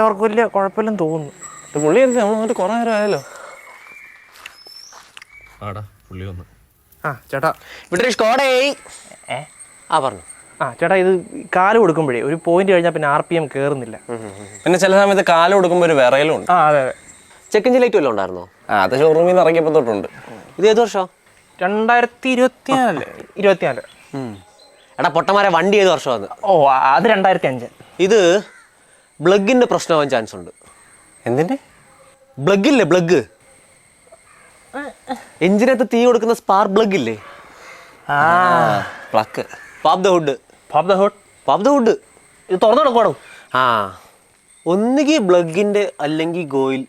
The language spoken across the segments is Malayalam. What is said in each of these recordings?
അവിടുത്തെ വലിയ കുഴപ്പമില്ലെന്ന് തോന്നുന്നു. പുള്ളി നമ്മൾ വന്നിട്ട് കുറേ നേരം ആയല്ലോ. ആടാ പുള്ളി വന്നു. ചേട്ടാ ഇവിടെ സ്കോഡേ. പറഞ്ഞു. ചേട്ടാ ഇത് കാല് കൊടുക്കുമ്പോഴേ ഒരു പോയിന്റ് കഴിഞ്ഞാൽ പിന്നെ RPM കയറുന്നില്ല. പിന്നെ ചില സമയത്ത് കാല് കൊടുക്കുമ്പോൾ ഒരു വിറയലും ഉണ്ട്. അതെ. ചെക്ക് എഞ്ചിൻ ലൈറ്റ് വല്ലതും ഉണ്ടായിരുന്നോ? അത് ഷോറൂമിൽ നിന്ന് ഇറങ്ങിയപ്പോൾ തൊട്ടുണ്ട്. ഇത് ഏത് വർഷം? 2024. എടാ പൊട്ടന്മാരെ, വണ്ടി ഏത് വർഷമാണ്? അത് 2005. ഇത് ബ്ലഗിന്റെ പ്രശ്നമാവാൻ ചാൻസ് ഉണ്ട്. എന്തിന്റെ ബ്ലഗ്? ബ്ലഗ് എഞ്ചിനകത്ത് തീ കൊടുക്കുന്ന സ്പാർക്ക് ബ്ലഗ് ഇല്ലേ? പ്ലക്ക്. Pop the hood. ഇത് തുറന്നു കൊടുക്കണോ? ഒന്നുകിൽ ബ്ലഗിന്റെ അല്ലെങ്കിൽ ഗോയിൽ.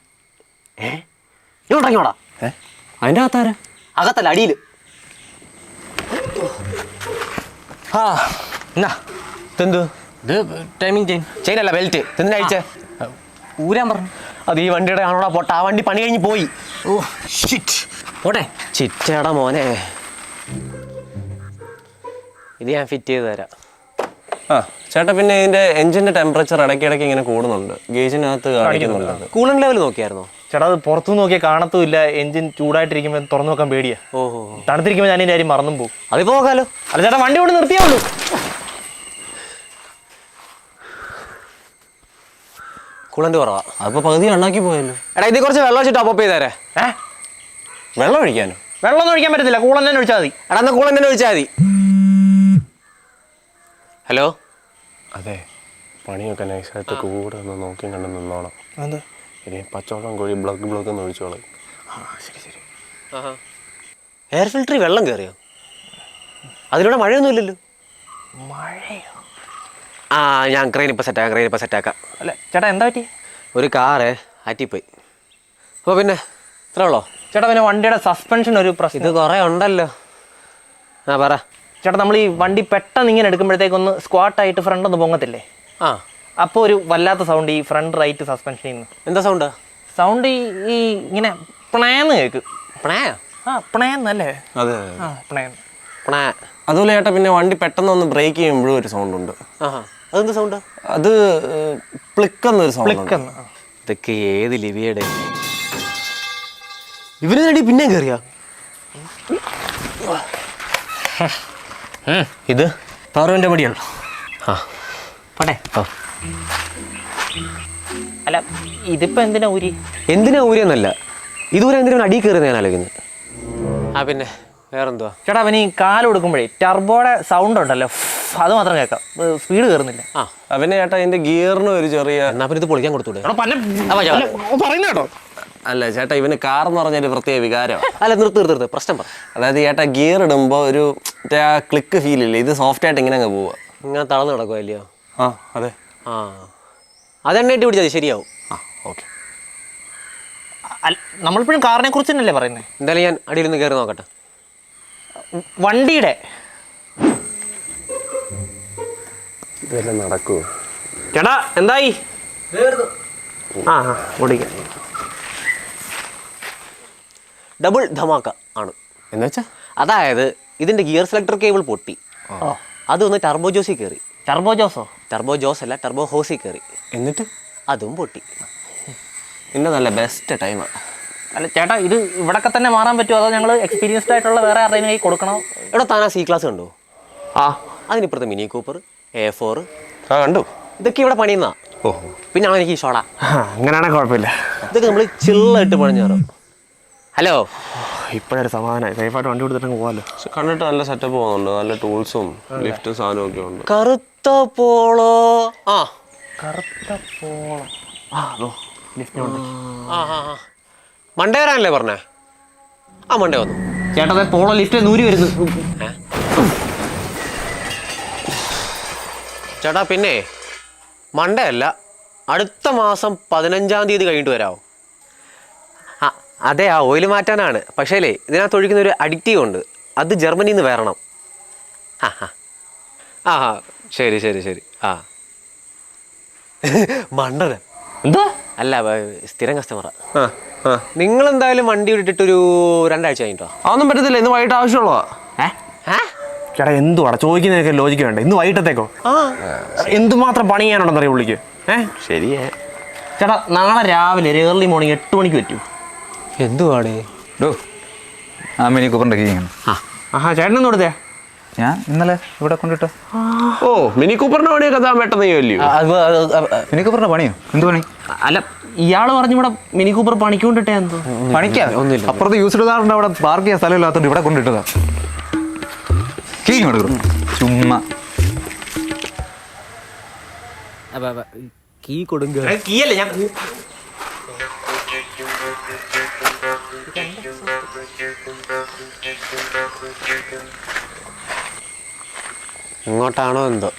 ഇങ്ങോട്ടാ. അതിന്റെ അകത്താര? അകത്തല്ല, അടിയിൽ. എന്ത് ഇത്? ടൈമിംഗ് ചെയിൻ അല്ല, ബെൽറ്റ്. എന്തിനാ അയച്ചേ? ഊരാൻ പറഞ്ഞു. അത് ഈ വണ്ടിയുടെ ആണോടാ പൊട്ട. ആ വണ്ടി പണി കഴിഞ്ഞ് പോയി. പോട്ടെ. ചിറ്റേടാ മോനെ, ഇത് ഞാൻ ഫിറ്റ് ചെയ്ത് തരാം. ചേട്ടാ പിന്നെ ഇതിന്റെ എഞ്ചിന്റെ ടെമ്പറേച്ചർ ഇടയ്ക്കിടയ്ക്ക് ഇങ്ങനെ കൂടുന്നുണ്ട്. ഗേജിനകത്ത് കാണിക്കുന്നുണ്ട്. കൂളിംഗ് ലെവൽ നോക്കിയായിരുന്നോ? ചേട്ടാ അത് പുറത്തു നോക്കിയാൽ കാണത്തുമില്ല. എഞ്ചിൻ ചൂടായിട്ടിരിക്കുമ്പോൾ തുറന്നു നോക്കാൻ പേടിയാ. തണുത്തിരിക്കുമ്പോൾ ഞാൻ ഇതിന്റെ കാര്യം മറന്നും പോകും. അതിപ്പോ നോക്കാലോ. അല്ല ചേട്ടാ, വണ്ടി കൊണ്ട് നിർത്തിയാവുള്ളൂ. കൂളന്റ് കുറവാ. അതിപ്പോ പകുതി ഉണ്ടാക്കി പോയല്ലോ. എടാ ഇത് കുറച്ച് വെള്ളം വെച്ചിട്ട് ടോപ്പ് ചെയ്ത് തരേ. വെള്ളം ഒഴിക്കാനോ? വെള്ളമൊന്നും ഒഴിക്കാൻ പറ്റത്തില്ല, കൂളന്റ് തന്നെ ഒഴിച്ചാൽ മതി. എടാ എന്നാ കൂളന്റ് തന്നെ ഒഴിച്ചാൽ മതി. ഹലോ. അതെ, പണിയൊക്കെ നൈസായിട്ട് കൂടെ ഒന്ന് നോക്കി കണ്ട് നിന്നോണം. എന്താ ഇനി പച്ചവെള്ളം കോഴി ബ്ലഗ് ഒന്ന് ഒഴിച്ചോളാം. ശരി. എയർ ഫിൽറ്ററിൽ വെള്ളം കയറിയോ? അതിലൂടെ മഴയൊന്നും ഇല്ലല്ലോ. മഴയോ? ഞാൻ ക്രെയിൻ ഇപ്പം സെറ്റാക്കാം. അല്ല ചേട്ടാ, എന്താ പറ്റി? ഒരു കാറ് ആറ്റിപ്പോയി. അപ്പോൾ പിന്നെ ഇത്രേ ഉള്ളോ? ചേട്ടാ പിന്നെ വണ്ടിയുടെ സസ്പെൻഷൻ ഒരു പ്രശ്നം. ഇത് കുറേ ഉണ്ടല്ലോ. പറ ചേട്ടാ, നമ്മൾ ഈ വണ്ടി പെട്ടെന്ന് ഇങ്ങനെ എടുക്കുമ്പോഴത്തേക്കൊന്ന് സ്ക്വാട്ടായിട്ട് ഫ്രണ്ട് ഒന്ന് പൊങ്ങത്തില്ലേ? അപ്പോൾ ഒരു വല്ലാത്ത സൗണ്ട് ഈ ഫ്രണ്ട് റൈറ്റ് സസ്പെൻഷനിൽ നിന്ന്. എന്താ സൗണ്ട്? ഈ ഇങ്ങനെ പ്ണേന്ന് കേൾക്കും. പ്ണേന്നല്ലേ? അതെ, പ്ണേ. അതുപോലെ ചേട്ടാ പിന്നെ വണ്ടി പെട്ടെന്ന് ഒന്ന് ബ്രേക്ക് ചെയ്യുമ്പോഴും ഒരു സൗണ്ട് ഉണ്ട്. അതെന്താ സൗണ്ട്? അത് പ്ലിക്കെന്നൊരു സൗണ്ട്. ഇതൊക്കെ ഏത് ലിവിയുടെ? ഇവന് വേണ്ടി പിന്നെ കയറിയാ? ഇത് പവറിൻ്റെ പടിയുള്ളൂ. പോട്ടെ. അല്ല ഇതിപ്പോ എന്തിനാ ഊരി എന്നല്ല, ഇതുവരെ എന്തിനാണ് അടി കയറിയെന്ന് ഞാൻ ആലോചിക്കുന്നത്. പിന്നെ വേറെന്തുവാ? ചേട്ടാ അവന് ഈ കാല് കൊടുക്കുമ്പോഴേ ടർബോയുടെ സൗണ്ട് ഉണ്ടല്ലോ, അത് മാത്രം കേൾക്കാം, സ്പീഡ് കയറുന്നില്ല. പിന്നെ ചേട്ടാ ഇതിന്റെ ഗിയറിന് ഒരു ചെറിയ. എന്നാ പിന്നെ ഇത് പൊളിക്കാൻ കൊടുത്തൂടെ? പറയുന്ന കേട്ടോ. അല്ല ചേട്ടാ, ഇവന് കാർ എന്ന് പറഞ്ഞൊരു പ്രത്യേക വികാരം. അല്ല നിർത്ത് പ്രശ്നം പറ. അതായത് ചേട്ടാ ഗിയർ ഇടുമ്പോൾ ഒരു ക്ലിക്ക് ഫീൽ ഇല്ലേ? ഇത് സോഫ്റ്റ് ആയിട്ട് ഇങ്ങനെ അങ്ങ് പോവുക. ഇങ്ങനെ തളർന്ന് കിടക്കുമോ? അല്ലയോ? അതെ. അതെണ്ണയിട്ട് പിടിച്ചാൽ ശരിയാവും. ഓക്കെ. നമ്മളിപ്പോഴും കാറിനെ കുറിച്ച് തന്നെയല്ലേ പറയുന്നത്? എന്തായാലും ഞാൻ അടിയിൽ നിന്ന് കയറി നോക്കട്ടെ. വണ്ടിയുടെ ഇതെല്ലാം നടക്കുമോ? ചേട്ടാ എന്തായി? ഓടിക്കാം. ഡബിൾ ധമാക്ക ആണ്. എന്ന് വെച്ചാ അതായത് ഇതിന്റെ ഗിയർ സെലക്ടർ കേബിൾ പൊട്ടി. അതൊന്ന് ടർബോ ജോസി കയറി. ടർബോ ജോസ് അല്ല, ടർബോ ഹോസി കയറി. എന്നിട്ട് അതും പൊട്ടി. പിന്നെ നല്ല ബെസ്റ്റ് ടൈമാണ്. അല്ല ചേട്ടാ, ഇത് ഇവിടൊക്കെ തന്നെ മാറാൻ പറ്റുമോ, അതോ ഞങ്ങൾ എക്സ്പീരിയൻസ്ഡ് ആയിട്ടുള്ള വേറെ ആരുടെയും കൈ കൊടുക്കണോ? ഇവിടെ താനാ C ക്ലാസ് കണ്ടോ? അതിനിപ്പുറത്തെ മിനി കൂപ്പർ, A4 കണ്ടു. ഇതൊക്കെ ഇവിടെ പണിയുന്ന. പിന്നെ എനിക്ക് ഈ ഷോട. അങ്ങനെയാണെങ്കിൽ കുഴപ്പമില്ല. ഇതൊക്കെ നമ്മൾ ചില്ലായിട്ട് പണിഞ്ഞു തരാം. ഹലോ, ഇപ്പോഴൊരു സമാധാനം, സേഫായിട്ട് വണ്ടി കൊടുത്തിട്ട് പോകാമല്ലോ. കണ്ടിട്ട് നല്ല സെറ്റപ്പ് പോകുന്നുണ്ട്. നല്ല ടൂൾസും ലിഫ്റ്റും സാധനവും ഒക്കെ ഉണ്ട്. കറുത്ത പോളോ. മണ്ടേ വരാനല്ലേ പറഞ്ഞേ? മണ്ടേ വന്നു. ചേട്ടാ പോളോ ലിഫ്റ്റ് നൂരി വരുന്നു. ചേട്ടാ പിന്നെ മണ്ടേ അല്ല, അടുത്ത മാസം 15-ാം തീയതി കഴിഞ്ഞിട്ട് വരാമോ? അതെ, ഓയിൽ മാറ്റാനാണ്. പക്ഷേ ഇതിനകത്ത് ഒഴിക്കുന്ന ഒരു അഡിക്റ്റീവ് ഉണ്ട്, അത് ജർമ്മനിയിൽ നിന്ന് വരണം. ശരി. മണ്ടന എന്താ? അല്ല, സ്ഥിരം കസ്റ്റമറാ. നിങ്ങൾ എന്തായാലും വണ്ടി വിട്ടിട്ടൊരു 2 ആഴ്ച കഴിഞ്ഞിട്ടോ? അതൊന്നും പറ്റത്തില്ല, ഇന്ന് വൈകിട്ട് ആവശ്യമുള്ളതാ. ചേട്ടാ എന്തുവാടാ ചോദിക്കുന്നതൊക്കെ ലോജിക്ക് വേണ്ട. ഇന്ന് വൈകിട്ടത്തേക്കോ? എന്തുമാത്രം പണി ചെയ്യാനുണ്ടെന്നറിയ പുള്ളിക്ക്. ശരിയേ. ചേട്ടാ നാളെ രാവിലെ ഒരു ഏർലി മോർണിംഗ് 8 മണിക്ക് പറ്റൂ? എന്തുവാടേ? ഡോ ആ മിനി കൂപ്പറിൻ്റെ കീ ആണ്. ആഹാ ചേട്ടനൊന്നും കൊടുത്തേ? ഞാൻ ഇന്നലെ ഇവിടെ കൊണ്ടിട്ട്. ഓ മിനി കൂപ്പറിന്റെ പണിയൊക്കെ താൻ പെട്ടെന്ന് ചെയ്യുമല്ലോ. മിനി കൂപ്പറിൻ്റെ പണിയോ? എന്ത് പണി? അല്ല ഇയാള് പറഞ്ഞു ഇവിടെ മിനി കൂപ്പർ പണിക്കൊണ്ടിട്ടേ എന്തോ പണിക്കാ? അപ്പുറത്ത് യൂസ്ഡ് കാറുണ്ട്, അവിടെ പാർക്ക് ചെയ്യാൻ സ്ഥലമില്ലാത്തതുകൊണ്ട് ഇവിടെ കൊണ്ടിട്ടതാ. കീ കൊടുക്കും ചുമ്മാ. കീ കൊടുങ്ക. കീയല്ലേ ഞാൻ എങ്ങോട്ടാണോ എന്തോ.